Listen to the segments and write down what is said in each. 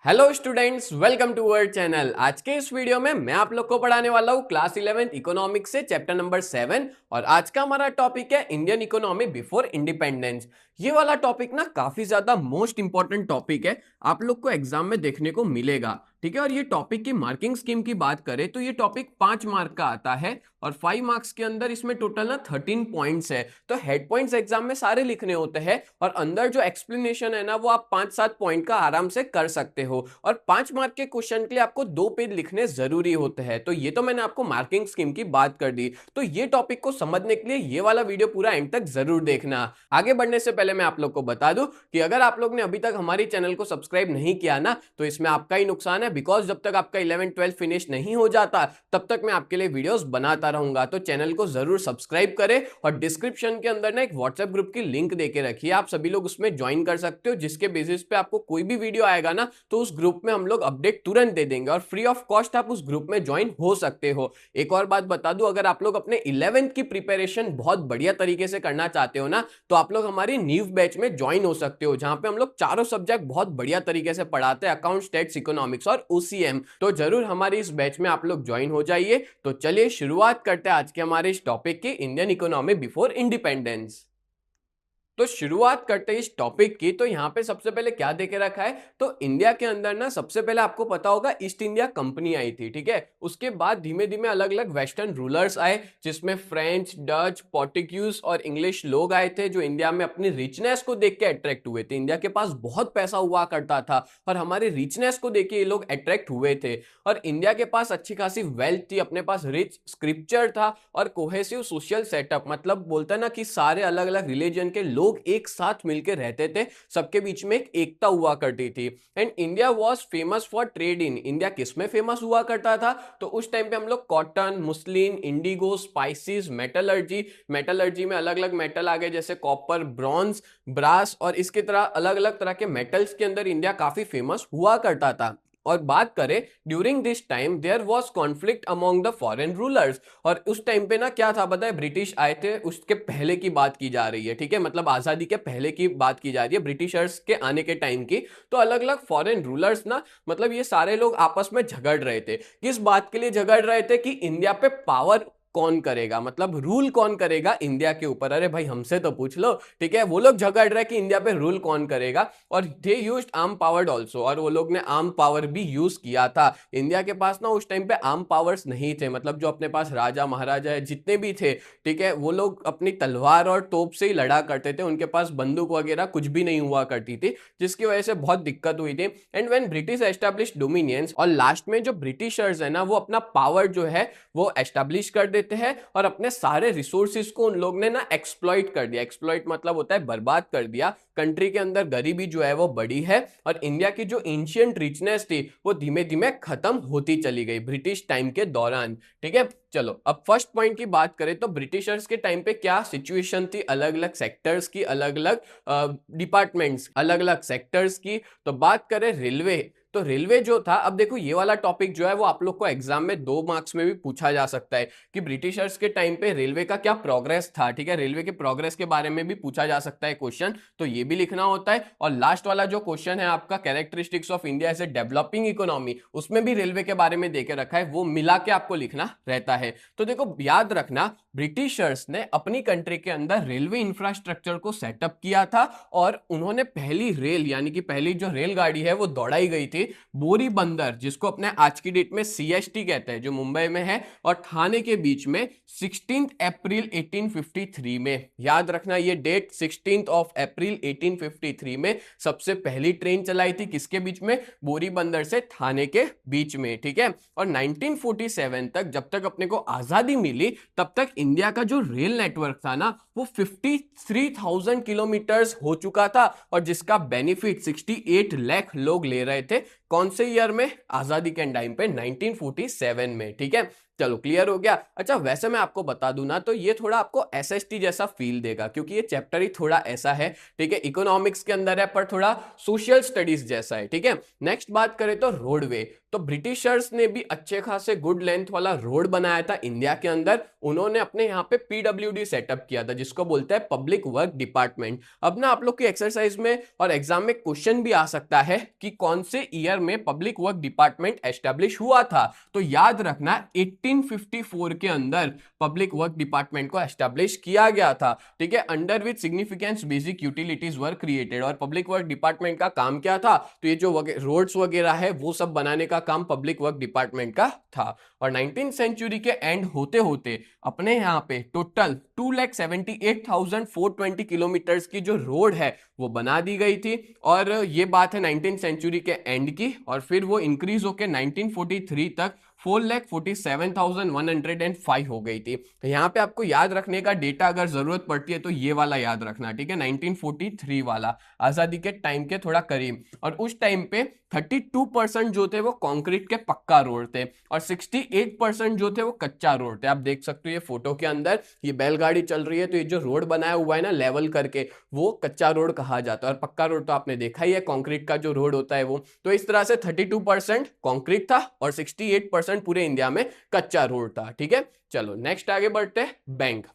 Hello students, welcome to our channel. आज के इस वीडियो में मैं आप लोग को पढ़ाने वाला हूँ क्लास 11th इकोनॉमिक्स से चैप्टर नंबर 7। और आज का हमारा टॉपिक है इंडियन इकोनॉमी बिफोर इंडिपेंडेंस। ये वाला टॉपिक ना काफी ज्यादा मोस्ट इंपॉर्टेंट टॉपिक है, आप लोग को एग्जाम में देखने को मिलेगा। ठीक है, और ये टॉपिक की मार्किंग स्कीम की बात करें तो ये टॉपिक 5 मार्क का आता है और 5 मार्क्स के अंदर इसमें टोटल ना 13 पॉइंट्स है। तो हेड पॉइंट्स एग्जाम में सारे लिखने होते हैं और अंदर जो एक्सप्लेनेशन है ना वो आप 5-7 पॉइंट का आराम से कर सकते हो। और 5 मार्क के क्वेश्चन के लिए आपको 2 पेज लिखने जरूरी होते हैं। तो ये तो मैंने आपको मार्किंग स्कीम की बात कर दी। तो ये टॉपिक को समझने के लिए ये वाला वीडियो पूरा एंड तक जरूर देखना। आगे बढ़ने से पहले मैं आप लोग को बता दूं कि अगर आप लोग ने अभी तक हमारी चैनल को सब्सक्राइब नहीं किया ना तो इसमें आपका ही नुकसान है, बिकॉज जब तक आपका 11-12 फिनिश नहीं हो जाता तब तक मैं आपके लिए वीडियोस बनाता रहूंगा। तो चैनल को जरूर सब्सक्राइब करें और डिस्क्रिप्शन के अंदर ना एक व्हाट्सएप ग्रुप की लिंक देके रखिए, आप सभी लोग उसमें ज्वाइन कर सकते हो, जिसके बेसिस पे आपको कोई भी वीडियो आएगा ना तो उस ग्रुप में हम लोग अपडेट तुरंत दे देंगे और फ्री ऑफ कॉस्ट आप उस ग्रुप में ज्वाइन हो सकते हो। एक और बात बता दूं, अगर आप लोग अपने 11th की प्रिपरेशन बहुत बढ़िया तरीके से करना चाहते हो ना तो आप लोग हमारी न्यू बैच में ज्वाइन हो सकते हो, जहां पे हम लोग चारों सब्जेक्ट बहुत बढ़िया तरीके से पढ़ाते हैं, अकाउंट, स्टैट्स, इकोनॉमिक्स और ओसीएम। तो जरूर हमारी इस बैच में आप लोग ज्वाइन हो जाइए। तो चलिए शुरुआत करते हैं आज के हमारे इस टॉपिक की, इंडियन इकोनॉमी बिफोर इंडिपेंडेंस। तो शुरुआत करते हैं इस टॉपिक की। तो यहाँ पे सबसे पहले क्या देके रखा है, तो इंडिया के अंदर ना सबसे पहले आपको पता होगा ईस्ट इंडिया कंपनी आई थी। ठीक है, उसके बाद धीमे धीमे अलग अलग वेस्टर्न रूलर्स आए, जिसमें फ्रेंच, डच, पोर्टुगीज और इंग्लिश लोग आए थे, जो इंडिया में अपनी रिचनेस को देख के अट्रैक्ट हुए थे। इंडिया के पास बहुत पैसा हुआ करता था और हमारे रिचनेस को देख के ये लोग अट्रैक्ट हुए थे। और इंडिया के पास अच्छी खासी वेल्थ थी, अपने पास रिच स्क्रिप्चर था और कोहेसिव सोशल सेटअप, मतलब बोलता है ना कि सारे अलग अलग रिलीजन के लोग एक साथ मिलकर रहते थे, सबके बीच में एक एकता हुआ करती थी। And India was famous for trade in. India किस में फेमस हुआ करता था, तो उस टाइम पे हम लोग cotton, muslin, Indigo, spices, metallurgy, metallurgy में अलग अलग मेटल आ गए जैसे कॉपर, ब्रॉन्ज, ब्रास, और इसकी तरह अलग अलग तरह के मेटल्स के अंदर इंडिया काफी फेमस हुआ करता था। और बात करें during this time there was conflict among the foreign rulers. और उस टाइम पे ना क्या था पता है, ब्रिटिश आए थे, उसके पहले की बात की जा रही है। ठीक है, मतलब आजादी के पहले की बात की जा रही है, ब्रिटिशर्स के आने के टाइम की। तो अलग अलग फॉरेन रूलर्स ना, मतलब ये सारे लोग आपस में झगड़ रहे थे। किस बात के लिए झगड़ रहे थे कि इंडिया पे पावर कौन करेगा, मतलब रूल कौन करेगा इंडिया के ऊपर। अरे भाई हमसे तो पूछ लो। ठीक है, वो लोग झगड़ रहे कि इंडिया पे रूल कौन करेगा। और they used arm powered also, और वो लोग ने आर्म पावर भी यूज किया था। इंडिया के पास ना उस टाइम पे आर्म पावर्स नहीं थे, मतलब जो अपने पास राजा महाराजा जितने भी थे, ठीक है, वो लोग अपनी तलवार और तोप से ही लड़ा करते थे, उनके पास बंदूक वगैरह कुछ भी नहीं हुआ करती थी, जिसकी वजह से बहुत दिक्कत हुई थी। And when British establish dominions, और लास्ट में जो ब्रिटिशर्स है ना वो अपना पावर जो है वो एस्टैब्लिश कर देते हैं और अपने सारे रिसोर्सेज को उन लोग ने ना एक्सप्लॉइट कर दिया। एक्सप्लॉइट मतलब होता है बर्बाद कर दिया। कंट्री के अंदर गरीबी जो है वो बढ़ी है और इंडिया की जो एंशियंट रिचनेस थी वो धीमे धीमे खत्म होती चली गई ब्रिटिश टाइम के दौरान। ठीक है, चलो अब फर्स्ट पॉइंट की बात करें तो ब्रिटिशर्स के टाइम पे क्या सिचुएशन थी, अलग अलग सेक्टर्स की, अलग अलग डिपार्टमेंट्स, अलग अलग सेक्टर्स की। तो बात करें रेलवे, तो रेलवे जो था, अब देखो ये वाला टॉपिक जो है वो आप लोग को एग्जाम में 2 मार्क्स में भी पूछा जा सकता है कि ब्रिटिशर्स के टाइम पे रेलवे का क्या प्रोग्रेस था। ठीक है, रेलवे के प्रोग्रेस के बारे में भी पूछा जा सकता है क्वेश्चन, तो ये भी लिखना होता है। और लास्ट वाला जो क्वेश्चन है आपका, characteristics of India as a developing economy, उसमें भी रेलवे के बारे में देके रखा है, वो मिला के आपको लिखना रहता है। तो देखो याद रखना, ब्रिटिशर्स ने अपनी कंट्री के अंदर रेलवे इंफ्रास्ट्रक्चर को सेटअप किया था और उन्होंने पहली रेल, यानी कि पहली जो रेलगाड़ी है वो दौड़ाई गई थी बोरी बंदर, जिसको अपने आज की डेट में सीएसटी कहते हैं, जो मुंबई में है, और ठाणे के बीच में 16 अप्रैल 1853 में। याद रखना ये डेट, 16 अप्रैल 1853 में सबसे पहली ट्रेन चलाई थी किसके बीच में, बोरी बंदर से ठाणे के बीच में। ठीक है, और 1947 तक, जब तक अपने को आजादी मिली तब तक इंडिया का जो रेल नेटवर्क था ना वो 53,000 किलोमीटर्स हो चुका था और जिसका बेनिफिट 68 लाख लोग ले रहे थे। कौन से ईयर में, आजादी के टाइम पे 1947 में। ठीक है, चलो क्लियर हो गया। अच्छा वैसे मैं आपको बता दूं ना तो ये थोड़ा आपको एसएसटी जैसा फील देगा, क्योंकि ये चैप्टर ही थोड़ा ऐसा है। ठीक है, इकोनॉमिक्स के अंदर है पर थोड़ा सोशल स्टडीज जैसा है। ठीक है, नेक्स्ट बात करें तो रोडवे, तो ब्रिटिशर्स ने भी अच्छे खासे गुड लेंथ वाला रोड बनाया था इंडिया के अंदर। उन्होंने अपने यहाँ पे पीडब्ल्यूडी सेटअप किया था, जिसको बोलते हैं पब्लिक वर्क डिपार्टमेंट। अब ना आप लोग की एक्सरसाइज में और एग्जाम में क्वेश्चन भी आ सकता है कि कौन से ईयर में पब्लिक वर्क डिपार्टमेंट एस्टेब्लिश हुआ था। तो याद रखना 1854 के अंदर पब्लिक वर्क डिपार्टमेंट को एस्टेब्लिश किया गया था, ठीक है। Under which significance basic utilities were created. और पब्लिक वर्क डिपार्टमेंट का काम क्या था, तो ये जो रोड्स वगैरह है वो सब बनाने का काम पब्लिक वर्क डिपार्टमेंट का था। और 19th सेंचुरी के एंड होते होते अपने यहाँ पे टोटल 2,78,420 किलोमीटर्स की जो रोड है वो बना दी गई थी। और ये बात है 19th सेंचुरी के एंड की। और फिर वो इंक्रीज होकर 1943 तक 4,47,105 हो गई थी। तो यहाँ पे आपको याद रखने का डेटा अगर जरूरत पड़ती है तो ये वाला याद रखना, ठीक है, 1943 वाला, आजादी के टाइम के थोड़ा करीब। और उस टाइम पे 32% जो थे वो कंक्रीट के पक्का रोड थे और 68% जो थे वो कच्चा रोड थे। आप देख सकते हो ये फोटो के अंदर ये बैलगाड़ी चल रही है, तो ये जो रोड बनाया हुआ है ना लेवल करके, वो कच्चा रोड कहा जाता है। और पक्का रोड तो आपने देखा ही है, कंक्रीट का जो रोड होता है वो। तो इस तरह से 32% कंक्रीट था और 68% पूरे इंडिया में कच्चा रोड था, ठीक है। चलो नेक्स्ट आगे बढ़ते हैं, बैंक।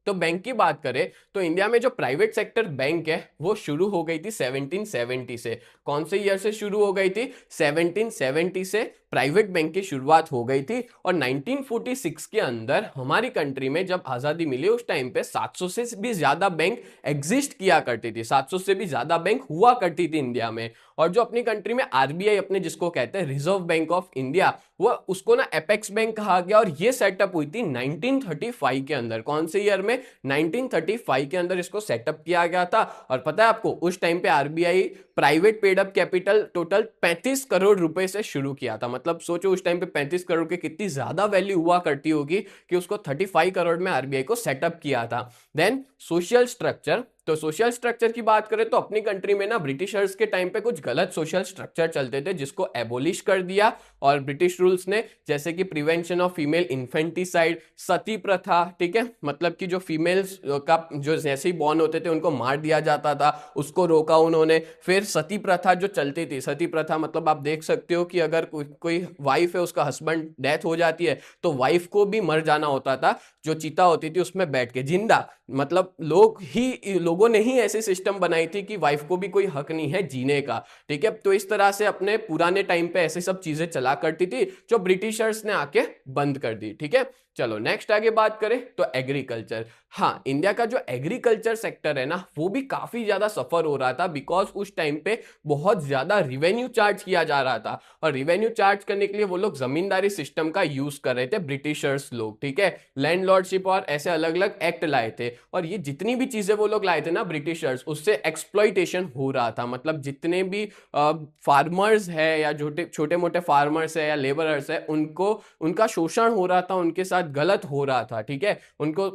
तो बैंक की बात करें तो इंडिया में जो प्राइवेट सेक्टर बैंक है वो शुरू हो गई थी 1770 से। कौन से ईयर से शुरू हो गई थी, 1770 से प्राइवेट बैंक की शुरुआत हो गई थी। और 1946 के अंदर हमारी कंट्री में जब आजादी मिली उस टाइम पे 700 से भी ज्यादा बैंक एग्जिस्ट किया करती थी, 700 से भी ज्यादा बैंक हुआ करती थी इंडिया में। और जो अपनी कंट्री में आरबीआई अपने जिसको कहते हैं रिजर्व बैंक ऑफ इंडिया, वो उसको ना एपेक्स बैंक कहा गया। और ये सेटअप हुई थी 1935 के अंदर। कौन से ईयर में, 1935 के अंदर इसको सेटअप किया गया था। और पता है आपको उस टाइम पे RBI private paid up capital total 35 crore रुपए से शुरू किया था। मतलब सोचो उस टाइम पे 35 करोड़ की कितनी ज्यादा वैल्यू हुआ करती होगी कि उसको 35 करोड़ में आरबीआई को सेटअप किया था। Then social structure. तो सोशल स्ट्रक्चर की बात करें तो अपनी कंट्री में ना ब्रिटिशर्स के टाइम पे कुछ गलत सोशल स्ट्रक्चर चलते थे जिसको एबोलिश कर दिया। और ब्रिटिश रूल्स ने, जैसे कि प्रिवेंशन ऑफ फीमेल इन्फेंटिसाइड, सती प्रथा, ठीक है, मतलब कि जो फीमेल्स का जो जैसे ही बॉर्न होते थे उनको मार दिया जाता था, उसको रोका उन्होंने। फिर सती प्रथा जो चलती थी, सती प्रथा मतलब आप देख सकते हो कि अगर कोई वाइफ है, उसका हस्बैंड डेथ हो जाती है तो वाइफ को भी मर जाना होता था, जो चिता होती थी उसमें बैठ के जिंदा। मतलब लोगों ने ही ऐसी सिस्टम बनाई थी कि वाइफ को भी कोई हक नहीं है जीने का, ठीक है। तो इस तरह से अपने पुराने टाइम पे ऐसी सब चीजें चला करती थी जो ब्रिटिशर्स ने आके बंद कर दी, ठीक है। चलो नेक्स्ट आगे बात करें तो एग्रीकल्चर। हाँ, इंडिया का जो एग्रीकल्चर सेक्टर है ना वो भी काफी ज्यादा सफर हो रहा था, बिकॉज उस टाइम पे बहुत ज्यादा रिवेन्यू चार्ज किया जा रहा था। और रिवेन्यू चार्ज करने के लिए वो लोग जमींदारी सिस्टम का यूज कर रहे थे ब्रिटिशर्स लोग, ठीक है। लैंडलॉर्डशिप और ऐसे अलग अलग एक्ट लाए थे। और ये जितनी भी चीजें वो लोग लाए थे ना ब्रिटिशर्स, उससे एक्सप्लॉइटेशन हो रहा था। मतलब जितने भी फार्मर्स है या छोटे मोटे फार्मर्स है या लेबरर्स है, उनको उनका शोषण हो रहा था, उनके साथ गलत हो रहा था, ठीक है। उनको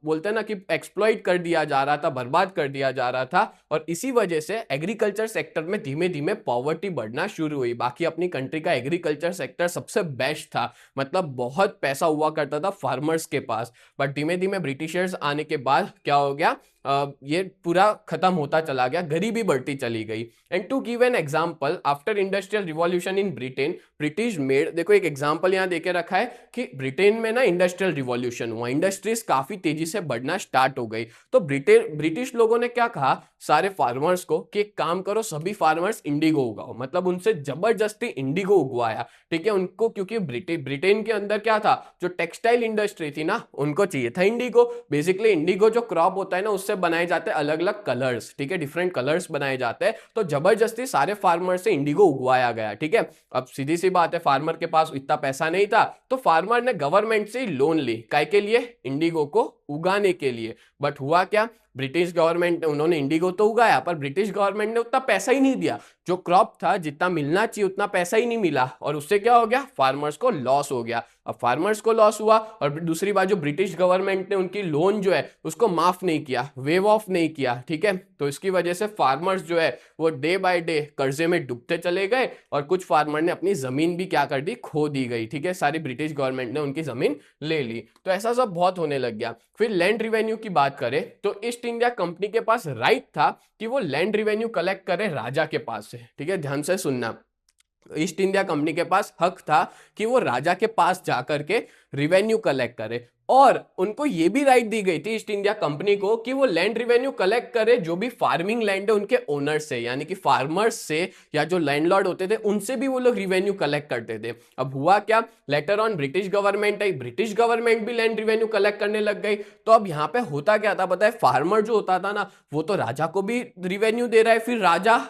बोलते हैं ना कि एक्सप्लॉइट कर दिया जा रहा था, बर्बाद कर दिया जा रहा था। और इसी वजह से एग्रीकल्चर सेक्टर में धीमे धीमे पॉवर्टी बढ़ना शुरू हुई। बाकी अपनी कंट्री का एग्रीकल्चर सेक्टर सबसे बेस्ट था, मतलब बहुत पैसा हुआ करता था फार्मर्स के पास। बट धीमे धीमे ब्रिटिशर्स आने के बाद क्या हो गया, ये पूरा खत्म होता चला गया, गरीबी बढ़ती चली गई। And to give an example, after industrial revolution in Britain, British made, देखो एक एग्जांपल यहां देके रखा है कि ब्रिटेन में ना इंडस्ट्रियल रिवॉल्यूशन हुआ, इंडस्ट्रीज काफी तेजी से बढ़ना स्टार्ट हो गई। तो ब्रिटिश लोगों ने क्या कहा सारे फार्मर्स को कि एक काम करो, सभी फार्मर्स इंडिगो उगाओ। मतलब उनसे जबरदस्ती इंडिगो उगवाया, ठीक है उनको, क्योंकि ब्रिटेन के अंदर क्या था, जो टेक्सटाइल इंडस्ट्री थी ना उनको चाहिए था इंडिगो। बेसिकली इंडिगो जो क्रॉप होता है ना उससे बनाए जाते हैं अलग अलग कलर्स, ठीक है, डिफरेंट कलर्स बनाए जाते हैं। तो जबरदस्ती सारे फार्मर से इंडिगो उगवाया गया, ठीक है। अब सीधी सी बात है, फार्मर के पास इतना पैसा नहीं था, तो फार्मर ने गवर्नमेंट से लोन ली, काय के लिए, इंडिगो को उगाने के लिए। बट हुआ क्या, ब्रिटिश गवर्नमेंट, उन्होंने इंडिगो तो उगाया पर ब्रिटिश गवर्नमेंट ने उतना पैसा ही नहीं दिया। जो क्रॉप था जितना मिलना चाहिए उतना पैसा ही नहीं मिला, और उससे क्या हो गया, फार्मर्स को लॉस हो गया। अब फार्मर्स को लॉस हुआ, और दूसरी बात जो ब्रिटिश गवर्नमेंट ने उनकी लोन जो है उसको माफ नहीं किया, वेव ऑफ नहीं किया, ठीक है। तो इसकी वजह से फार्मर्स जो है वो डे बाय डे कर्जे में डूबते चले गए, और कुछ फार्मर ने अपनी जमीन भी क्या कर दी, खो दी गई, ठीक है। सारी ब्रिटिश गवर्नमेंट ने उनकी जमीन ले ली। तो ऐसा सब बहुत होने लग गया। फिर लैंड रिवेन्यू की बात करें तो ईस्ट इंडिया कंपनी के पास राइट था कि वो लैंड रिवेन्यू कलेक्ट करे राजा के पास से, ठीक है, ध्यान से सुनना। ईस्ट इंडिया कंपनी के पास हक था कि वो राजा के पास जाकर के रिवेन्यू कलेक्ट करे। और उनको ये भी राइट दी गई थी ईस्ट इंडिया कंपनी को कि वो लैंड रिवेन्यू कलेक्ट करे जो भी फार्मिंग लैंड है उनके ओनर से, यानी कि फार्मर्स से या जो लैंडलॉर्ड होते थे उनसे भी वो लोग रिवेन्यू कलेक्ट करते थे। अब हुआ क्या, later on British government I, British government भी लैंड रिवेन्यू कलेक्ट करने लग गई। तो अब यहाँ पे होता क्या था पता है, फार्मर जो होता था ना वो तो राजा को भी रिवेन्यू दे रहा है, फिर राजा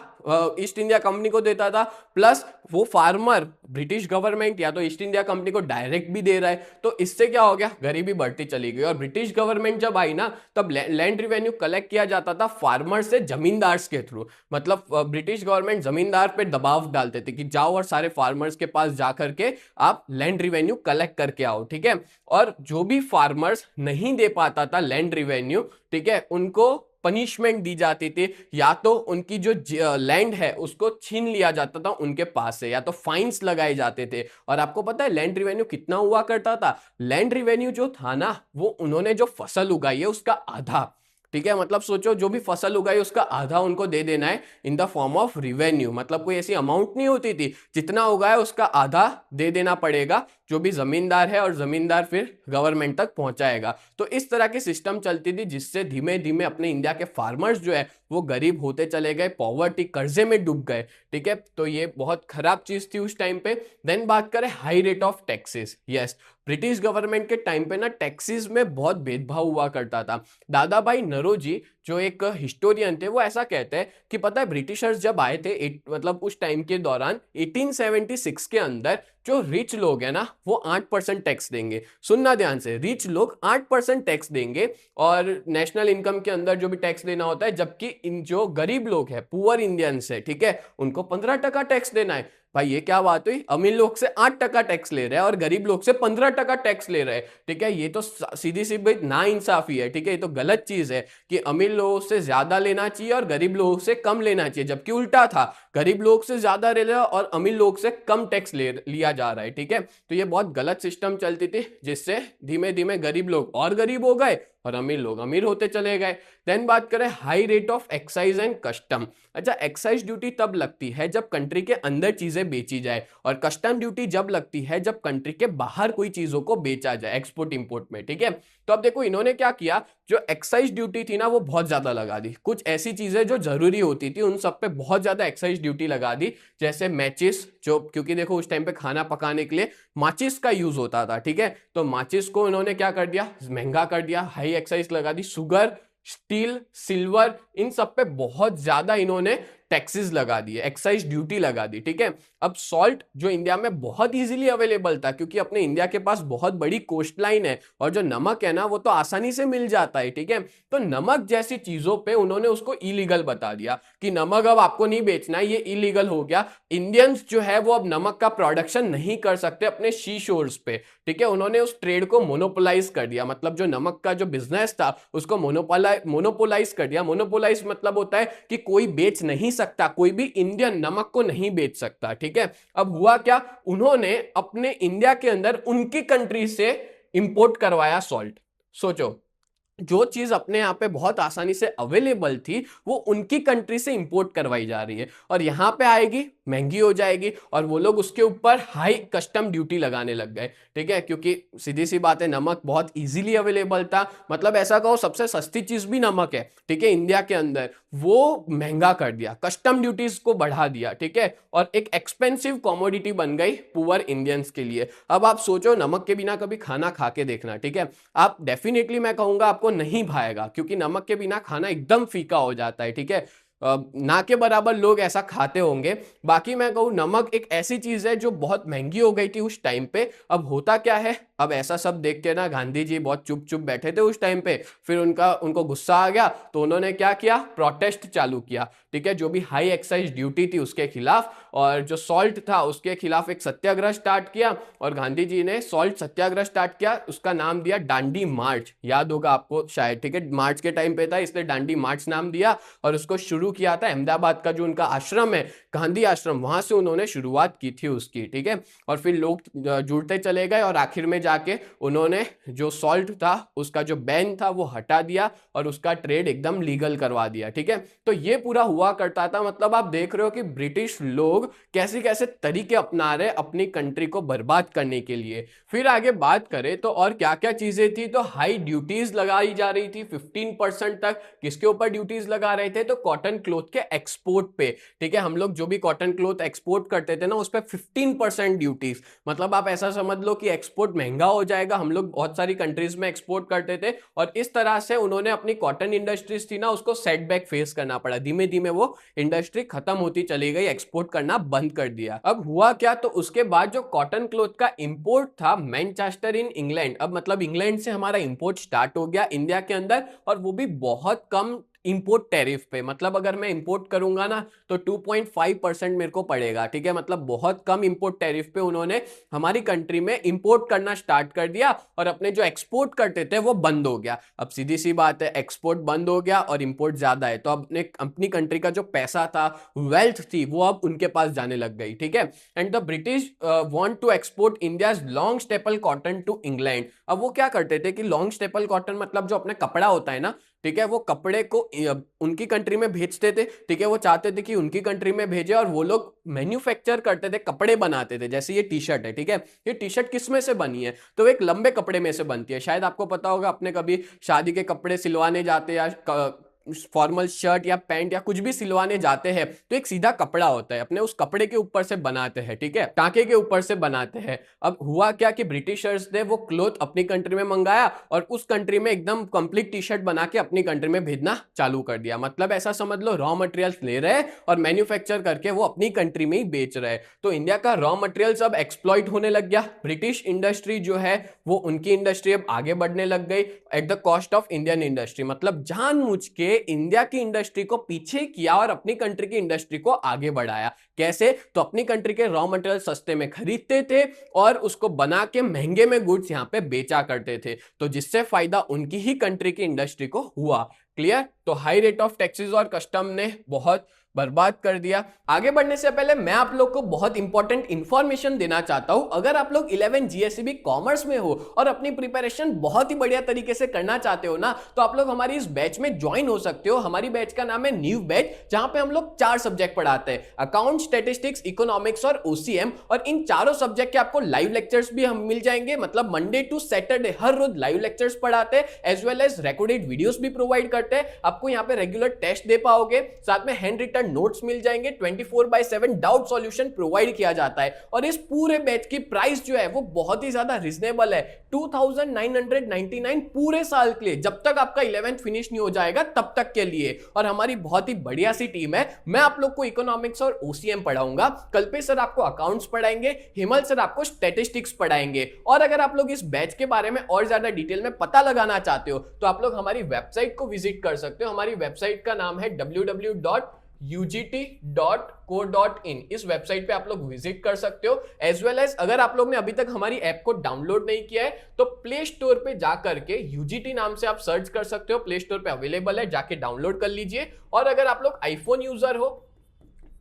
ईस्ट इंडिया कंपनी को देता था, प्लस वो फार्मर ब्रिटिश गवर्नमेंट या तो ईस्ट इंडिया कंपनी को डायरेक्ट भी दे रहा है। तो इससे क्या हो गया, गरीबी बढ़ती चली गई। और ब्रिटिश गवर्नमेंट जब आई ना तब लैंड रिवेन्यू कलेक्ट किया जाता था फार्मर से जमींदार के थ्रू। मतलब ब्रिटिश गवर्नमेंट जमींदार पे दबाव डालते थे कि जाओ और सारे फार्मर्स के पास जा करके आप लैंड रिवेन्यू कलेक्ट करके आओ, ठीक है। और जो भी फार्मर्स नहीं दे पाता था लैंड रिवेन्यू, ठीक है, उनको पनिशमेंट दी जाती थी, या तो उनकी जो लैंड है उसको छीन लिया जाता था उनके पास से, या तो फाइन्स लगाए जाते थे। और आपको पता है लैंड रिवेन्यू कितना हुआ करता था, लैंड रिवेन्यू जो था ना वो उन्होंने जो फसल उगाई है उसका आधा, ठीक है, मतलब सोचो जो भी फसल उगाई उसका आधा उनको दे देना है in the form of revenue. मतलब कोई ऐसी अमाउंट नहीं होती थी, जितना उगाया उसका आधा दे देना पड़ेगा जो भी जमींदार है, और जमींदार फिर गवर्नमेंट तक पहुंचाएगा। तो इस तरह की सिस्टम चलती थी जिससे धीमे धीमे अपने इंडिया के फार्मर्स जो है वो गरीब होते चले गए, पॉवर्टी, कर्जे में डूब गए, ठीक है। तो ये बहुत खराब चीज थी उस टाइम पे। देन बात करें high rate of taxes, yes, British government के टाइम पे ना टैक्सेस में बहुत भेदभाव हुआ करता था। दादा भाई नौरोजी जो एक हिस्टोरियन थे वो ऐसा कहते हैं कि पता है ब्रिटिशर्स जब आए थे मतलब उस टाइम के दौरान 1876 के अंदर जो रिच लोग हैं ना वो 8% टैक्स देंगे। सुनना ध्यान से, रिच लोग 8% टैक्स देंगे और नेशनल इनकम के अंदर जो भी टैक्स देना होता है, जबकि इन जो गरीब लोग हैं पुअर इंडियंस है, ठीक है, उनको 15% टैक्स देना है। भाई ये क्या बात हुई, अमीर लोग से 8% टैक्स ले रहे हैं और गरीब लोग से 15% टैक्स ले रहे हैं, ठीक है। ये तो सीधी सीधी ना इंसाफी है, ठीक है, ये तो गलत चीज है कि अमीर लोगों से ज्यादा लेना चाहिए और गरीब लोगों से कम लेना चाहिए, जबकि उल्टा था, गरीब लोग से ज्यादा ले रहा और अमीर लोग से कम टैक्स लिया जा रहा है, ठीक है। तो ये बहुत गलत सिस्टम चलती थी जिससे धीमे धीमे गरीब लोग और गरीब हो गए और अमीर लोग अमीर होते चले गए। देन बात करें high rate of excise and custom. अच्छा, एक्साइज ड्यूटी तब लगती है जब कंट्री के अंदर चीजें बेची जाए, और कस्टम ड्यूटी जब लगती है जब कंट्री के बाहर कोई चीजों को बेचा जाए, एक्सपोर्ट इंपोर्ट में, ठीक है। तो अब देखो इन्होंने क्या किया, जो एक्साइज ड्यूटी थी ना वो बहुत ज्यादा लगा दी। कुछ ऐसी चीजें जो जरूरी होती थी उन सब पे बहुत ज्यादा एक्साइज ड्यूटी लगा दी, जैसे मैचिस, जो क्योंकि देखो उस टाइम पे खाना पकाने के लिए माचिस का यूज होता था, ठीक है, तो माचिस को इन्होंने क्या कर दिया, महंगा कर दिया, हाई एक्साइज लगा दी। शुगर, स्टील, सिल्वर, इन सब पे बहुत ज्यादा इन्होंने टैक्सेस लगा दिए, एक्साइज ड्यूटी लगा दी, ठीक है। अब सॉल्ट जो इंडिया में बहुत इजीली अवेलेबल था क्योंकि अपने इंडिया के पास बहुत बड़ी कोस्ट लाइन है, और जो नमक है ना वो तो आसानी से मिल जाता है, ठीक है। तो नमक जैसी चीजों पे उन्होंने उसको इलीगल बता दिया कि नमक अब आपको नहीं बेचना है, ये इलीगल हो गया। इंडियंस जो है वो अब नमक का प्रोडक्शन नहीं कर सकते अपने सी शोर्स पे, ठीक है। उन्होंने उस ट्रेड को मोनोपोलाइज कर दिया, मतलब जो नमक का जो बिजनेस था उसको मोनोपोलाइज कर दिया। मोनोपोलाइज मतलब होता है कि कोई बेच नहीं सकता, कोई भी इंडियन नमक को नहीं बेच सकता, ठीक है। अब हुआ क्या, उन्होंने अपने इंडिया के अंदर उनकी कंट्री से इंपोर्ट करवाया सॉल्ट। सोचो, जो चीज अपने यहाँ पे बहुत आसानी से अवेलेबल थी वो उनकी कंट्री से इंपोर्ट करवाई जा रही है, और यहाँ पे आएगी महंगी हो जाएगी, और वो लोग उसके ऊपर हाई कस्टम ड्यूटी लगाने लग गए, ठीक है। क्योंकि सीधी सी बात है, नमक बहुत इजीली अवेलेबल था, मतलब ऐसा कहो सबसे सस्ती चीज भी नमक है, ठीक है, इंडिया के अंदर, वो महंगा कर दिया, कस्टम ड्यूटीज को बढ़ा दिया, ठीक है, और एक एक्सपेंसिव कॉमोडिटी बन गई पुअर इंडियंस के लिए। अब आप सोचो नमक के बिना कभी खाना खा के देखना, ठीक है, आप डेफिनेटली मैं कहूंगा आपको नहीं भाएगा, क्योंकि नमक के बिना खाना एकदम फीका हो जाता है, ठीक है। ना के बराबर लोग ऐसा खाते होंगे। बाकी मैं कहूँ नमक एक ऐसी चीज है जो बहुत महंगी हो गई थी उस टाइम पे। अब होता क्या है, अब ऐसा सब देख के ना गांधी जी बहुत चुप चुप बैठे थे उस टाइम पे, फिर उनको गुस्सा आ गया तो उन्होंने क्या किया, प्रोटेस्ट चालू किया, ठीक है, जो भी हाई एक्साइज ड्यूटी थी उसके खिलाफ, और जो सॉल्ट था उसके खिलाफ एक सत्याग्रह स्टार्ट किया, और गांधी जी ने सॉल्ट सत्याग्रह स्टार्ट किया, उसका नाम दिया दांडी मार्च, याद होगा आपको शायद, ठीक है, मार्च के टाइम पे था इसलिए दांडी मार्च नाम दिया, और उसको शुरू चालू किया था। अहमदाबाद का जो उनका आश्रम है, गांधी आश्रम, वहां से उन्होंने शुरुआत की थी उसकी, ठीक है। और फिर लोग जुड़ते चले गए और आखिर में जाके उन्होंने जो सॉल्ट था उसका जो बैन था वो हटा दिया और उसका ट्रेड एकदम लीगल करवा दिया, ठीक है। तो ये पूरा हुआ करता था। मतलब आप देख रहे हो कि ब्रिटिश लोग कैसे कैसे तरीके अपना रहे अपनी कंट्री को बर्बाद करने के लिए। फिर आगे बात करें तो और क्या क्या चीजें थी, तो हाई ड्यूटीज लगाई जा रही थी 15% तक। किसके ऊपर ड्यूटीज लगा रहे थे, तो कॉटन क्लोथ के एक्सपोर्ट पे, ठीक है। हम लोग जो भी कॉटन क्लोथ एक्सपोर्ट करते थे ना उस पर 15% ड्यूटीज। मतलब आप ऐसा समझ लो कि एक्सपोर्ट महंगा हो जाएगा। हम लोग बहुत सारी कंट्रीज में एक्सपोर्ट करते थे और इस तरह से उन्होंने अपनी कॉटन इंडस्ट्रीज थी ना उसको सेटबैक फेस करना पड़ा। धीमे धीमे वो इंडस्ट्री खत्म होती चली गई, एक्सपोर्ट करना बंद कर दिया। अब हुआ क्या, तो उसके बाद जो कॉटन क्लोथ का इंपोर्ट था मैनचेस्टर इन इंग्लैंड, अब मतलब इंग्लैंड से हमारा इंपोर्ट स्टार्ट हो गया इंडिया के अंदर, और वो भी बहुत कम इंपोर्ट टैरिफ पे। मतलब अगर मैं इंपोर्ट करूंगा ना तो 2.5% मेरे को पड़ेगा, ठीक है। मतलब बहुत कम इंपोर्ट टैरिफ पे उन्होंने हमारी कंट्री में इंपोर्ट करना स्टार्ट कर दिया और अपने जो एक्सपोर्ट करते थे वो बंद हो गया। अब सीधी सी बात है, एक्सपोर्ट बंद हो गया और इंपोर्ट ज्यादा है, तो अपनी कंट्री का जो पैसा था, वेल्थ थी, वो अब उनके पास जाने लग गई, ठीक है। And the British want to export India's long staple cotton to England. अब वो क्या करते थे कि लॉन्ग स्टेपल कॉटन मतलब जो अपने कपड़ा होता है ना, ठीक है, वो कपड़े को उनकी कंट्री में भेजते थे, ठीक है। वो चाहते थे कि उनकी कंट्री में भेजे और वो लोग मैन्युफैक्चर करते थे, कपड़े बनाते थे। जैसे ये टी शर्ट है, ठीक है, ये टी शर्ट किस में से बनी है, तो एक लंबे कपड़े में से बनती है। शायद आपको पता होगा, अपने कभी शादी के कपड़े सिलवाने जाते या फॉर्मल शर्ट या पैंट या कुछ भी सिलवाने जाते हैं तो एक सीधा कपड़ा होता है, अपने उस कपड़े के ऊपर से बनाते हैं, ठीक है, टांके के ऊपर से बनाते हैं। अब हुआ क्या कि ब्रिटिशर्स ने वो क्लोथ अपनी कंट्री में मंगाया और उस कंट्री में एकदम कंप्लीट टी शर्ट बना के अपनी कंट्री में भेजना चालू कर दिया। मतलब ऐसा समझ लो, रॉ मटेरियल्स ले रहे हैं और मैन्युफैक्चर करके वो अपनी कंट्री में ही बेच रहे हैं। तो इंडिया का रॉ मटेरियल्स अब एक्सप्लॉइट होने लग गया। ब्रिटिश इंडस्ट्री जो है वो उनकी इंडस्ट्री अब आगे बढ़ने लग गई at the cost of Indian industry. मतलब जानबूझ के इंडिया की इंडस्ट्री को पीछे किया और अपनी कंट्री की इंडस्ट्री को आगे बढ़ाया। कैसे, तो अपनी कंट्री के रॉ मटेरियल सस्ते में खरीदते थे और उसको बना के महंगे में गुड्स यहां पे बेचा करते थे, तो जिससे फायदा उनकी ही कंट्री की इंडस्ट्री को हुआ। क्लियर। तो हाई रेट ऑफ टैक्सेस और कस्टम ने बहुत बर्बाद कर दिया। आगे बढ़ने से पहले मैं आप लोग को बहुत इंपॉर्टेंट इंफॉर्मेशन देना चाहता हूं। अगर आप लोग 11 जीएसईबी कॉमर्स में हो और अपनी प्रिपरेशन बहुत ही बढ़िया तरीके से करना चाहते हो ना, तो आप लोग हमारी इस बैच में ज्वाइन हो सकते हो। हमारी बैच का नाम है न्यू बैच, जहां पे हम लोग 4 सब्जेक्ट पढ़ाते हैं, अकाउंट, स्टैटिस्टिक्स, इकोनॉमिक्स और ओसीएम। और इन चारों सब्जेक्ट के आपको लाइव लेक्चर्स भी हम मिल जाएंगे। मतलब मंडे टू सैटरडे हर रोज लाइव लेक्चर्स पढ़ाते हैं, as well as recorded videos भी प्रोवाइड करते हैं। आपको यहाँ पे रेगुलर टेस्ट दे पाओगे, साथ में हैंड रिटन नोट्स मिल जाएंगे, 24/7 डाउट सॉल्यूशन प्रोवाइड किया जाता है। और इस पूरे बैच की प्राइस जो है वो बहुत ही ज्यादा रिजनेबल है, 2999 पूरे साल के लिए, जब तक आपका 11th फिनिश नहीं हो जाएगा तब तक के लिए। और हमारी बहुत ही बढ़िया सी टीम है। मैं आप लोग को इकोनॉमिक्स और ओसीएम पढ़ाऊंगा, कल्पेश सर आपको अकाउंट्स पढ़ाएंगे, हिमल सर आपको स्टैटिस्टिक्स पढ़ाएंगे। और अगर आप लोग इस बैच के बारे में और ज्यादा डिटेल में पता लगाना चाहते हो तो आप लोग हमारी वेबसाइट को विजिट कर सकते हो। हमारी वेबसाइट का नाम है www.ugt.co.in। इस वेबसाइट पे आप लोग विजिट कर सकते हो। एज वेल एज अगर आप लोग ने अभी तक हमारी ऐप को डाउनलोड नहीं किया है तो प्ले स्टोर पे जाकर के UGT नाम से आप सर्च कर सकते हो, प्ले स्टोर पे अवेलेबल है, जाके डाउनलोड कर लीजिए। और अगर आप लोग आईफोन यूजर हो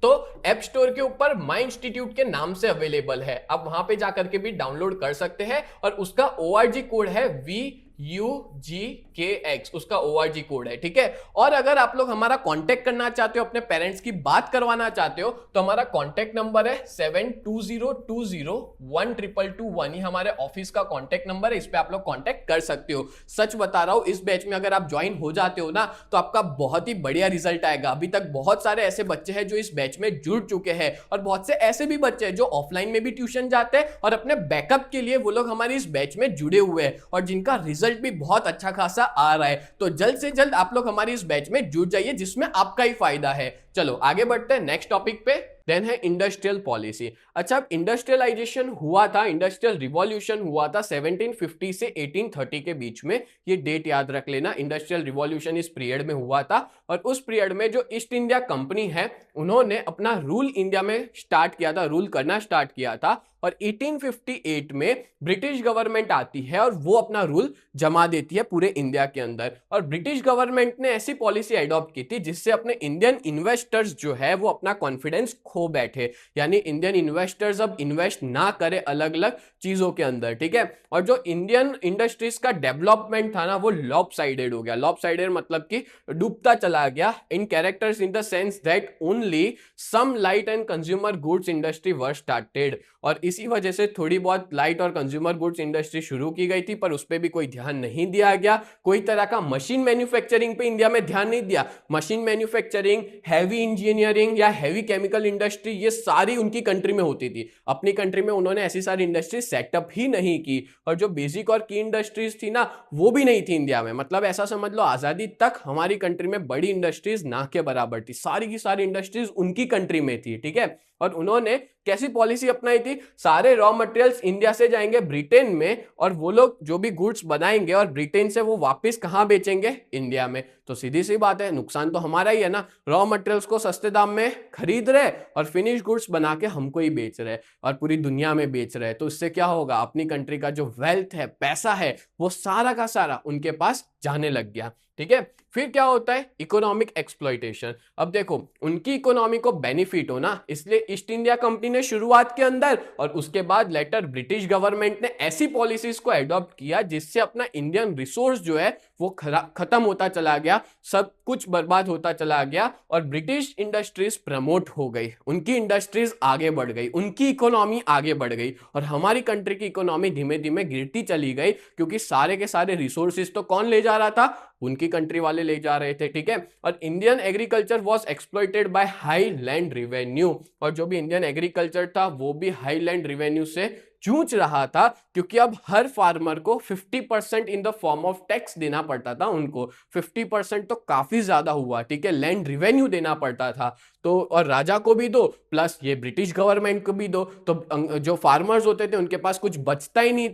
तो ऐप स्टोर के ऊपर माई इंस्टीट्यूट के नाम से अवेलेबल है, आप वहां पे जाकर के भी डाउनलोड कर सकते हैं। और उसका ORG कोड है VUGKX, उसका ORG कोड है, ठीक है। और अगर आप लोग हमारा कांटेक्ट करना चाहते हो, अपने पेरेंट्स की बात करवाना चाहते हो, तो हमारा कांटेक्ट नंबर है 7202012221। ये हमारे ऑफिस का कांटेक्ट नंबर है, इस पे आप लोग कांटेक्ट कर सकते हो। सच बता रहा हूं, इस बैच में अगर आप ज्वाइन हो जाते हो ना तो आपका बहुत ही बढ़िया रिजल्ट आएगा। अभी तक बहुत सारे ऐसे बच्चे हैं जो इस बैच में जुड़ चुके हैं और बहुत से ऐसे भी बच्चे हैं जो ऑफलाइन में भी ट्यूशन जाते हैं और अपने बैकअप के लिए वो लोग हमारी इस बैच में जुड़े हुए हैं और जिनका रिजल्ट भी बहुत अच्छा खासा आ रहा है। तो जल्द से जल्द आप लोग हमारी इस बैच में जुड़ जाइए, जिसमें आपका ही फायदा है। चलो आगे बढ़ते हैं नेक्स्ट टॉपिक पे। देन है इंडस्ट्रियल पॉलिसी। अच्छा, अब इंडस्ट्रियलाइजेशन हुआ था, इंडस्ट्रियल रिवॉल्यूशन हुआ था 1750 से 1830 के बीच में। ये डेट याद रख लेना, इंडस्ट्रियल रिवॉल्यूशन इस पीरियड में हुआ था। और उस पीरियड में जो ईस्ट इंडिया कंपनी है उन्होंने अपना रूल इंडिया में स्टार्ट किया था, रूल करना स्टार्ट किया था। और 1858 में ब्रिटिश गवर्नमेंट आती है और वो अपना रूल जमा देती है पूरे इंडिया के अंदर। और ब्रिटिश गवर्नमेंट ने ऐसी पॉलिसी एडॉप्ट की थी जिससे अपने इंडियन इन्वेस्टर्स जो है वो अपना कॉन्फिडेंस खो बैठे, यानी इंडियन इन्वेस्टर्स अब इन्वेस्ट ना करे अलग अलग चीजों के अंदर, ठीक है। और जो इंडियन इंडस्ट्रीज का डेवलपमेंट था ना वो लॉपसाइडेड हो गया। लॉपसाइडेड मतलब कि डूबता चला गया in characters in the sense that only some light and consumer goods industry were started. और इसी वजह से थोड़ी बहुत लाइट और कंज्यूमर गुड्स इंडस्ट्री शुरू की गई थी, पर उस पर भी कोई ध्यान नहीं दिया गया। कोई तरह का मशीन मैन्युफैक्चरिंग पे इंडिया में ध्यान नहीं दिया। मशीन मैन्युफैक्चरिंग, हैवी इंजीनियरिंग या हैवी केमिकल इंडस्ट्री, ये सारी उनकी कंट्री में होती थी। अपनी कंट्री में उन्होंने ऐसी सारी इंडस्ट्री सेटअप ही नहीं की। और जो बेसिक और की इंडस्ट्रीज थी ना वो भी नहीं थी इंडिया में। मतलब ऐसा समझ लो आजादी तक हमारी कंट्री में बड़ी इंडस्ट्रीज ना के बराबर थी, सारी की सारी इंडस्ट्रीज उनकी कंट्री में थी, ठीक है। और उन्होंने कैसी पॉलिसी अपनाई थी, सारे रॉ मटेरियल्स इंडिया से जाएंगे ब्रिटेन में, और वो लोग जो भी गुड्स बनाएंगे और ब्रिटेन से वो वापस कहां बेचेंगे, इंडिया में। तो सीधी सी बात है, नुकसान तो हमारा ही है ना। रॉ मटेरियल्स को सस्ते दाम में खरीद रहे और फिनिश गुड्स बना के हमको ही बेच रहे और पूरी दुनिया में बेच रहे। तो इससे क्या होगा, अपनी कंट्री का जो वेल्थ है, पैसा है, वो सारा का सारा उनके पास जाने लग गया, ठीक है। फिर क्या होता है, इकोनॉमिक एक्सप्लॉइटेशन। अब देखो उनकी इकोनॉमी को बेनिफिट हो ना, इसलिए ईस्ट इंडिया कंपनी ने शुरुआत के अंदर और उसके बाद लेटर ब्रिटिश गवर्नमेंट ने ऐसी पॉलिसीज को एडॉप्ट किया जिससे अपना इंडियन रिसोर्स जो है वो खत्म होता चला गया, सब कुछ बर्बाद होता चला गया। और ब्रिटिश इंडस्ट्रीज प्रमोट हो गई, उनकी इंडस्ट्रीज आगे बढ़ गई, उनकी इकोनॉमी आगे बढ़ गई। और हमारी कंट्री की इकोनॉमी धीमे धीमे गिरती चली गई, क्योंकि सारे के सारे रिसोर्सेज तो कौन ले जा रहा था, उनकी कंट्री वाले ले जा रहे थे, ठीक है। और Indian agriculture was exploited by high land revenue. और जो भी इंडियन एग्रीकल्चर था वो भी हाई लैंड रिवेन्यू से जूझ रहा था, क्योंकि अब हर फार्मर को 50% in the form of tax देना पड़ता था उनको। 50% तो काफी ज्यादा हुआ, ठीक है, लैंड रिवेन्यू देना पड़ता था। तो और राजा को भी दो प्लस ये ब्रिटिश गवर्नमेंट को भी दो, तो जो फार्मर्स होते थे उनके पास कुछ बचता ही नहीं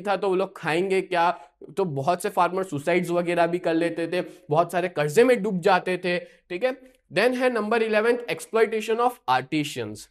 था, तो वो लोग खाएंगे क्या। तो बहुत से फार्मर सुसाइड्स वगैरह भी कर लेते थे, बहुत सारे कर्जे में डूब जाते थे, ठीक है। देन है नंबर 11, एक्सप्लॉइटेशन ऑफ आर्टिशियंस।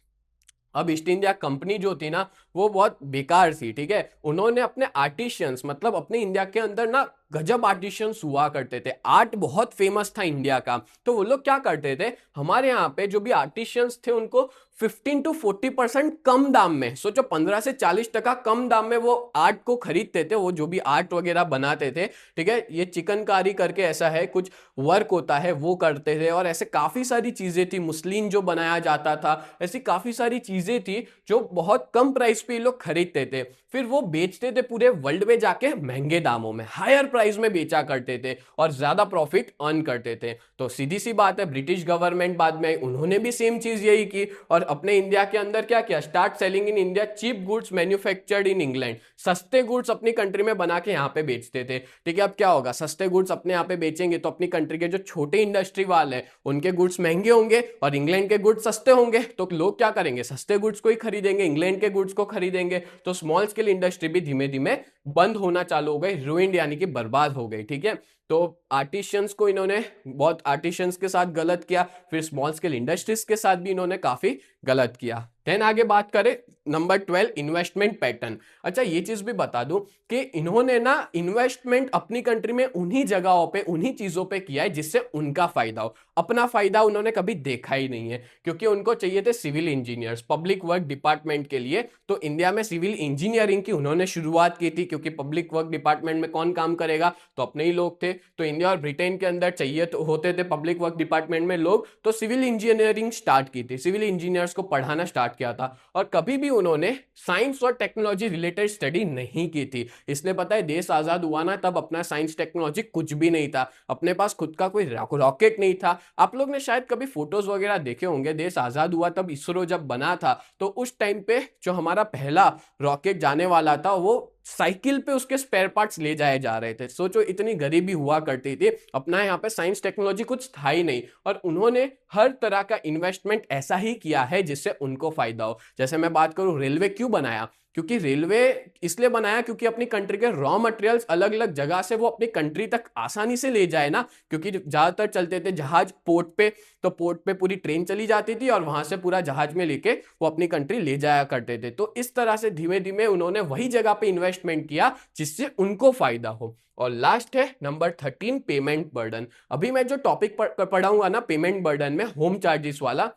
अब ईस्ट इंडिया कंपनी जो थी ना वो बहुत बेकार थी, ठीक है। उन्होंने अपने आर्टिशियंस, मतलब अपने इंडिया के अंदर ना गजब आर्टिशियंस हुआ करते थे, आर्ट बहुत फेमस था इंडिया का। तो वो लोग क्या करते थे, हमारे यहाँ पे जो भी आर्टिशियंस थे उनको 15 to 40% कम दाम में, सोचो 15 से 40% कम दाम में वो आर्ट को खरीदते थे, वो जो भी आर्ट वगैरह बनाते थे, ठीक है। ये चिकनकारी करके ऐसा है, कुछ वर्क होता है वो करते थे। और ऐसे काफी सारी चीजें थी, मुस्लिम जो बनाया जाता था, ऐसी काफी सारी चीजें थी जो बहुत कम प्राइस पे लोग खरीदते थे। फिर वो बेचते थे पूरे वर्ल्ड में जाके महंगे दामों में, हायर प्राइस में बेचा करते थे और ज्यादा प्रॉफिट अर्न करते थे। तो सीधी सी बात है, ब्रिटिश गवर्नमेंट बाद में उन्होंने भी सेम चीज यही की और अपने इंडिया के अंदर क्या किया, start selling in India cheap goods manufactured in England. सस्ते गुड्स अपनी कंट्री में बना के यहाँ पे बेचते थे, ठीक है। अब क्या होगा, सस्ते गुड्स अपने यहाँ पे बेचेंगे तो अपनी कंट्री के जो छोटे इंडस्ट्री वाले हैं उनके गुड्स महंगे होंगे और इंग्लैंड के गुड्स सस्ते होंगे, तो लोग क्या करेंगे, सस्ते गुड्स को ही खरीदेंगे, इंग्लैंड के गुड्स को खरीदेंगे। तो स्मॉल स्केल इंडस्ट्री भी धीमे धीमे बंद होना चालू हो गई, रूइंड यानी कि बर्बाद हो गई, ठीक है। तो आर्टिशियंस को इन्होंने बहुत, आर्टिशियंस के साथ गलत किया, फिर स्मॉल स्केल इंडस्ट्रीज के साथ भी इन्होंने काफी गलत किया। देन आगे बात करें नंबर 12, इन्वेस्टमेंट पैटर्न। अच्छा ये चीज भी बता दूं कि इन्होंने ना इन्वेस्टमेंट अपनी कंट्री में उन्हीं जगहों पे, उन्हीं चीजों पे किया है जिससे उनका फायदा हो, अपना फायदा उन्होंने कभी देखा ही नहीं है। क्योंकि उनको चाहिए थे civil engineers public work department के लिए, तो इंडिया में सिविल इंजीनियरिंग की उन्होंने शुरुआत की थी, क्योंकि पब्लिक वर्क डिपार्टमेंट में कौन काम करेगा, तो अपने ही लोग थे। तो इंडिया और ब्रिटेन के अंदर चाहिए तो होते थे पब्लिक वर्क डिपार्टमेंट में लोग, तो सिविल इंजीनियरिंग स्टार्ट की थी, सिविल इंजीनियर्स को पढ़ाना स्टार्ट किया था। और कभी भी उन्होंने साइंस और टेक्नोलॉजी रिलेटेड स्टडी नहीं की थी, इसलिए पता है देश आजाद हुआ ना तब अपना साइंस टेक्नोलॉजी कुछ भी नहीं था, अपने पास खुद का कोई रॉकेट नहीं था। आप लोग ने शायद कभी फोटोज वगैरह देखे होंगे, देश आजाद हुआ तब इसरो जब बना था तो उस टाइम पे जो हमारा पहला रॉकेट जाने वाला था वो साइकिल पे उसके स्पेयर पार्ट्स ले जाए जा रहे थे। सोचो इतनी गरीबी हुआ करती थी, अपना यहाँ पे साइंस टेक्नोलॉजी कुछ था ही नहीं, और उन्होंने हर तरह का इन्वेस्टमेंट ऐसा ही किया है जिससे उनको फायदा हो। जैसे मैं बात करूं, रेलवे क्यों बनाया? क्योंकि रेलवे इसलिए बनाया क्योंकि अपनी कंट्री के रॉ मटेरियल्स अलग अलग जगह से वो अपनी कंट्री तक आसानी से ले जाए ना, क्योंकि ज्यादातर चलते थे जहाज पोर्ट पे, तो पोर्ट पे पूरी ट्रेन चली जाती थी और वहां से पूरा जहाज में लेके वो अपनी कंट्री ले जाया करते थे। तो इस तरह से धीमे धीमे उन्होंने वही जगह पे इन्वेस्टमेंट किया जिससे उनको फायदा हो। और लास्ट है नंबर 13, पेमेंट बर्डन। अभी मैं जो टॉपिक पढ़ाऊंगा ना पेमेंट बर्डन में, होम चार्जेस वाला,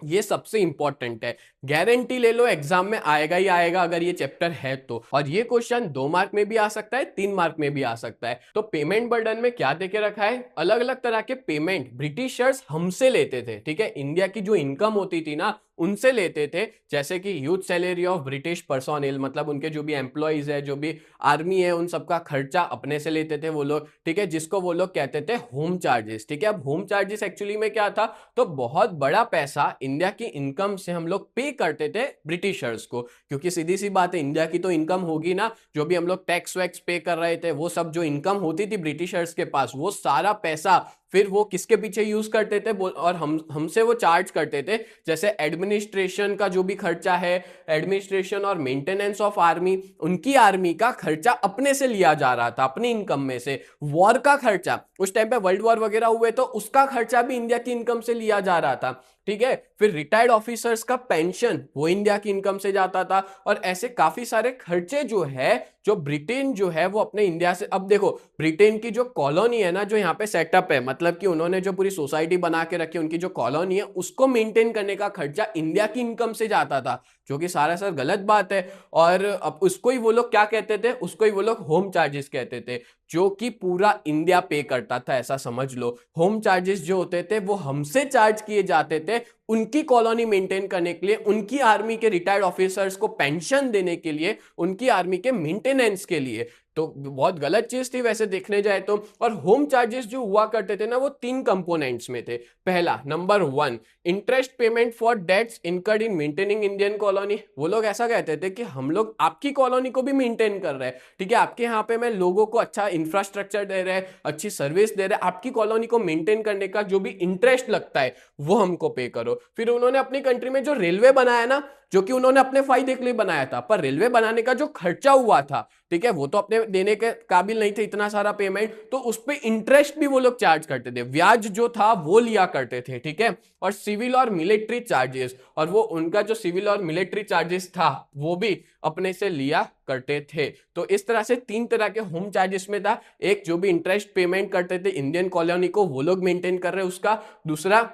ये सबसे इंपॉर्टेंट है। गारंटी ले लो एग्जाम में आएगा ही आएगा अगर ये चैप्टर है तो। और ये क्वेश्चन 2 मार्क में भी आ सकता है, 3 मार्क में भी आ सकता है। तो पेमेंट बर्डन में क्या देके रखा है? अलग अलग तरह के पेमेंट ब्रिटिशर्स हमसे लेते थे, ठीक है, इंडिया की जो इनकम होती थी ना उनसे लेते थे। जैसे कि huge salary of British personnel, मतलब उनके जो भी एम्प्लॉइज है, जो भी आर्मी है, उन सबका खर्चा अपने से लेते थे वो लोग, ठीक है, जिसको वो लोग कहते थे होम चार्जेस। ठीक है, अब होम चार्जेस एक्चुअली में क्या था? तो बहुत बड़ा पैसा इंडिया की इनकम से हम लोग पे करते थे ब्रिटिशर्स को, क्योंकि सीधी सी बात है, इंडिया की तो इनकम होगी ना, जो भी हम लोग टैक्स वैक्स पे कर रहे थे, वो सब जो इनकम होती थी ब्रिटिशर्स के पास, वो सारा पैसा फिर वो किसके पीछे यूज करते थे? और हमसे वो चार्ज करते थे। जैसे एडमिनिस्ट्रेशन का जो भी खर्चा है, एडमिनिस्ट्रेशन और मेंटेनेंस ऑफ आर्मी, उनकी आर्मी का खर्चा अपने से लिया जा रहा था, अपनी इनकम में से। वॉर का खर्चा, उस टाइम पे वर्ल्ड वॉर वगैरह हुए तो उसका खर्चा भी इंडिया की इनकम से लिया जा रहा था, ठीक है। फिर रिटायर्ड ऑफिसर्स का पेंशन, वो इंडिया की इनकम से जाता था। और ऐसे काफी सारे खर्चे जो है, जो ब्रिटेन जो है वो अपने इंडिया से, अब देखो ब्रिटेन की जो कॉलोनी है ना, जो यहाँ पे सेटअप है, मतलब कि उन्होंने जो पूरी सोसाइटी बना के रखी, उनकी जो कॉलोनी है उसको मेंटेन करने का खर्चा इंडिया की इनकम से जाता था, जो कि सारा सर गलत बात है। और अब उसको ही वो लोग क्या कहते थे? उसको ही वो लोग होम चार्जेस कहते थे, जो कि पूरा इंडिया पे करता था, ऐसा समझ लो। होम चार्जेस जो होते थे वो हमसे चार्ज किए जाते थे उनकी कॉलोनी मेंटेन करने के लिए, उनकी आर्मी के रिटायर्ड ऑफिसर्स को पेंशन देने के लिए, उनकी आर्मी के मेंटेनेंस के लिए। तो बहुत गलत चीज थी वैसे देखने जाए तो। और होम चार्जेस जो हुआ करते थे ना, वो 3 कंपोनेंट्स में थे। पहला, number 1, interest payment for debts incurred in maintaining Indian colony. वो लोग ऐसा कहते थे कि हम लोग आपकी कॉलोनी को भी मेंटेन कर रहे हैं, ठीक है, आपके यहाँ पे मैं लोगों को अच्छा इंफ्रास्ट्रक्चर दे रहे हैं, अच्छी सर्विस दे रहे हैं, आपकी कॉलोनी को मेंटेन करने का जो भी इंटरेस्ट लगता है वो हमको पे करो। फिर उन्होंने अपनी कंट्री में जो रेलवे बनाया ना, जो कि उन्होंने अपने फायदे के लिए बनाया था, पर रेलवे बनाने का जो खर्चा हुआ था, ठीक है, वो तो अपने देने के काबिल नहीं थे इतना सारा पेमेंट, तो उस पे इंटरेस्ट भी वो लोग चार्ज करते थे, ब्याज जो था वो लिया करते थे, ठीक है। और सिविल और मिलिट्री चार्जेस, और वो उनका जो सिविल और मिलिट्री चार्जेस था वो भी अपने से लिया करते थे। तो इस तरह से 3 तरह के होम चार्जेस में था। एक, जो भी इंटरेस्ट पेमेंट करते थे इंडियन कॉलोनी को, वो लोग मेंटेन कर रहे उसका। दूसरा,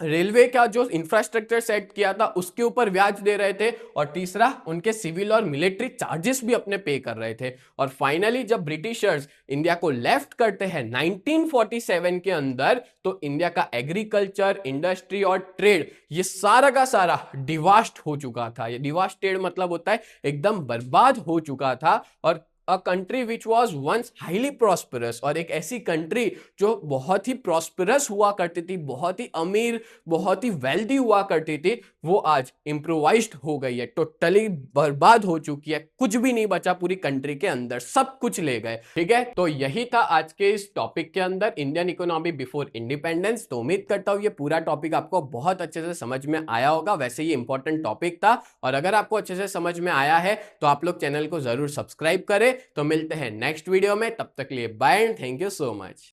रेलवे का जो इंफ्रास्ट्रक्चर सेट किया था उसके ऊपर ब्याज दे रहे थे। और तीसरा, उनके सिविल और मिलिट्री चार्जेस भी अपने पे कर रहे थे। और फाइनली जब ब्रिटिशर्स इंडिया को लेफ्ट करते हैं 1947 के अंदर, तो इंडिया का एग्रीकल्चर, इंडस्ट्री और ट्रेड, ये सारा का सारा डिवास्ट हो चुका था। ये डिवास्टेड मतलब होता है एकदम बर्बाद हो चुका था। और a country which was once highly prosperous, और एक ऐसी कंट्री जो बहुत ही प्रॉस्परस हुआ करती थी, बहुत ही अमीर, बहुत ही वेल्दी हुआ करती थी, वो आज इम्प्रोवाइज्ड हो गई है, टोटली बर्बाद हो चुकी है। कुछ भी नहीं बचा पूरी कंट्री के अंदर, सब कुछ ले गए, ठीक है। तो यही था आज के इस टॉपिक के अंदर, इंडियन इकोनॉमी बिफोर इंडिपेंडेंस। तो उम्मीद करता हूं ये पूरा टॉपिक आपको बहुत अच्छे से समझ में आया होगा। वैसे ये इंपॉर्टेंट टॉपिक था, और अगर आपको अच्छे से समझ में आया है तो आप लोग चैनल को जरूर सब्सक्राइब करें। तो मिलते हैं नेक्स्ट वीडियो में, तब तक के लिए bye and thank you so much.